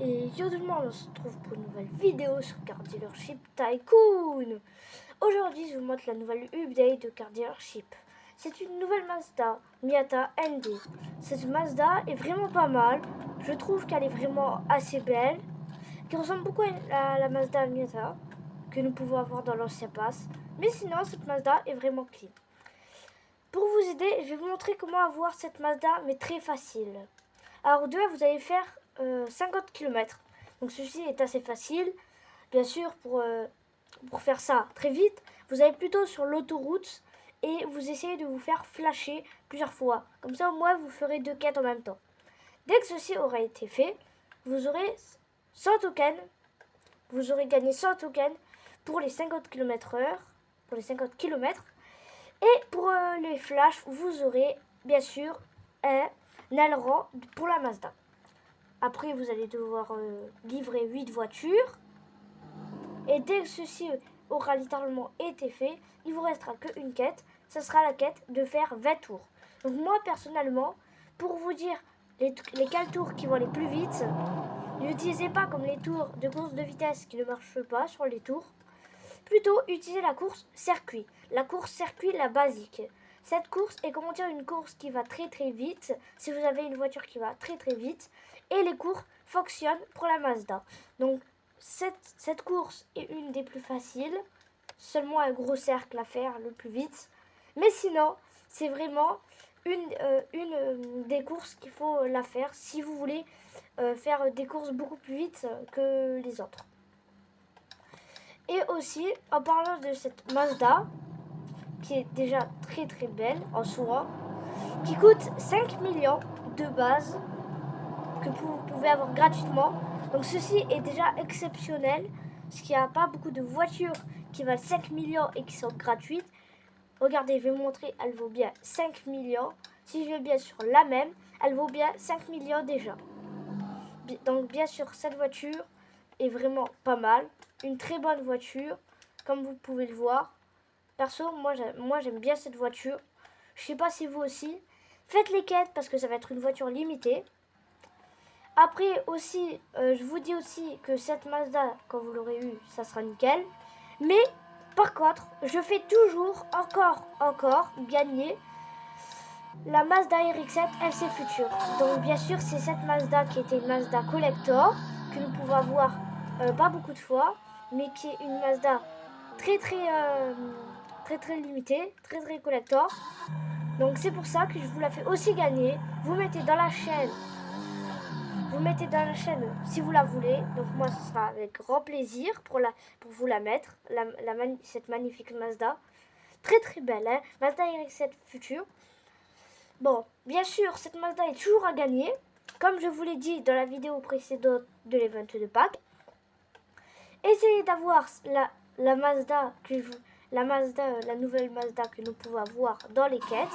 Et yo tout le monde, on se retrouve pour une nouvelle vidéo sur Car Dealership Tycoon. Aujourd'hui, je vous montre la nouvelle update de Car Dealership. C'est une nouvelle Mazda Miata ND. Cette Mazda est vraiment pas mal. Je trouve qu'elle est vraiment assez belle, qui ressemble beaucoup à la Mazda Miata que nous pouvons avoir dans l'ancien pass. Mais sinon, cette Mazda est vraiment clean. Pour vous aider, je vais vous montrer comment avoir cette Mazda, mais très facile. Alors, vous allez faire 50 km. Donc, ceci est assez facile. Bien sûr, pour faire ça très vite, vous allez plutôt sur l'autoroute et vous essayez de vous faire flasher plusieurs fois. Comme ça, au moins, vous ferez 2 quêtes en même temps. Dès que ceci aura été fait, vous aurez 100 tokens. Vous aurez gagné 100 tokens pour les 50 km/h. Pour les 50 km. Et pour les flashs, vous aurez bien sûr un aileron pour la Mazda. Après, vous allez devoir livrer 8 voitures. Et dès que ceci aura littéralement été fait, il vous restera qu'une quête. Ce sera la quête de faire 20 tours. Donc moi, personnellement, pour vous dire lesquels tours qui vont aller plus vite, n'utilisez pas comme les tours de course de vitesse qui ne marchent pas sur les tours. Plutôt, utilisez la course circuit. La course circuit, la basique. Cette course est comment dire une course qui va très très vite, si vous avez une voiture qui va très très vite. Et les courses fonctionnent pour la Mazda. Donc, cette course est une des plus faciles. Seulement un gros cercle à faire le plus vite. Mais sinon, c'est vraiment une des courses qu'il faut la faire si vous voulez faire des courses beaucoup plus vite que les autres. Et aussi, en parlant de cette Mazda, qui est déjà très très belle en soi, qui coûte 5 millions de base, que vous pouvez avoir gratuitement. Donc ceci est déjà exceptionnel, parce qu'il n'y a pas beaucoup de voitures qui valent 5 millions et qui sont gratuites. Regardez, je vais vous montrer, elle vaut bien 5 millions. Si je vais bien sur la même, elle vaut bien 5 millions déjà. Donc bien sûr, cette voiture est vraiment pas mal. Une très bonne voiture, comme vous pouvez le voir. Perso, moi j'aime bien cette voiture. Je sais pas si vous aussi. Faites les quêtes parce que ça va être une voiture limitée. Après aussi, je vous dis aussi que cette Mazda, quand vous l'aurez eue, ça sera nickel. Mais par contre, je fais toujours encore gagner la Mazda RX-7 LC Future. Donc bien sûr, c'est cette Mazda qui était une Mazda Collector, que nous pouvons avoir pas beaucoup de fois, mais qui est une Mazda très limitée, très collector. Donc c'est pour ça que je vous la fais aussi gagner. Vous mettez dans la chaîne si vous la voulez. Donc moi ce sera avec grand plaisir pour vous la mettre, cette magnifique Mazda. Très belle, hein, Mazda RX-7 Future. Bon, bien sûr, cette Mazda est toujours à gagner. Comme je vous l'ai dit dans la vidéo précédente de l'event de Pâques. Essayez d'avoir la Mazda la nouvelle Mazda que nous pouvons avoir dans les quêtes,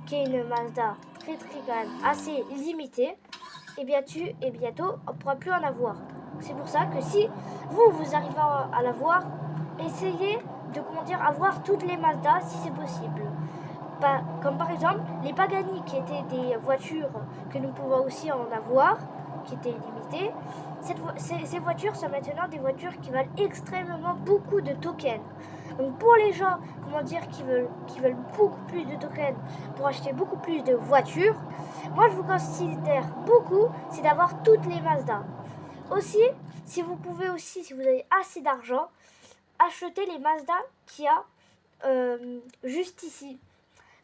qui est une Mazda très quand même assez limitée. Et bientôt, on ne pourra plus en avoir. C'est pour ça que si vous arrivez à l'avoir, essayez de avoir toutes les Mazda si c'est possible. Comme par exemple les Pagani qui étaient des voitures que nous pouvons aussi en avoir, qui étaient limitées. Ces voitures sont maintenant des voitures qui valent extrêmement beaucoup de tokens. Donc pour les gens qui veulent beaucoup plus de tokens pour acheter beaucoup plus de voitures, moi je vous considère beaucoup, c'est d'avoir toutes les Mazda. Aussi, si vous avez assez d'argent, achetez les Mazda qu'il y a juste ici.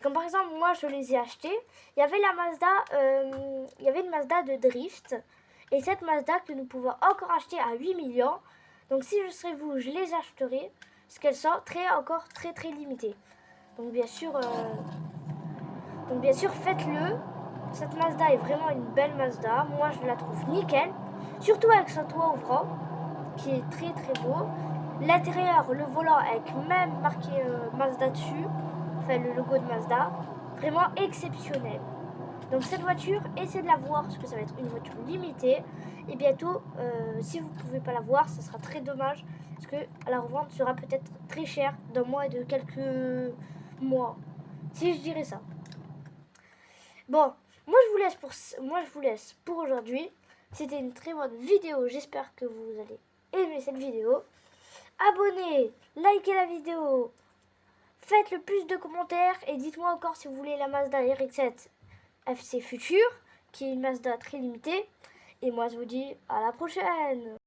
Comme par exemple, moi je les ai achetés. Il y avait une Mazda de drift. Et cette Mazda que nous pouvons encore acheter à 8 millions. Donc si je serais vous, je les achèterais. Parce qu'elles sont encore très limitées. Donc bien sûr, faites-le. Cette Mazda est vraiment une belle Mazda. Moi je la trouve nickel. Surtout avec son toit ouvrant, qui est très beau. L'intérieur, le volant avec même marqué Mazda dessus. Enfin le logo de Mazda. Vraiment exceptionnel. Donc cette voiture, essayez de la voir parce que ça va être une voiture limitée. Et bientôt, si vous ne pouvez pas la voir, ça sera très dommage. Parce que la revente sera peut-être très chère dans moins de quelques mois. Si je dirais ça. Bon, moi je vous laisse pour aujourd'hui. C'était une très bonne vidéo. J'espère que vous allez aimer cette vidéo. Abonnez, likez la vidéo, faites le plus de commentaires et dites-moi encore si vous voulez la Mazda RX-7 FC Future, qui est une Mazda très limitée. Et moi je vous dis à la prochaine.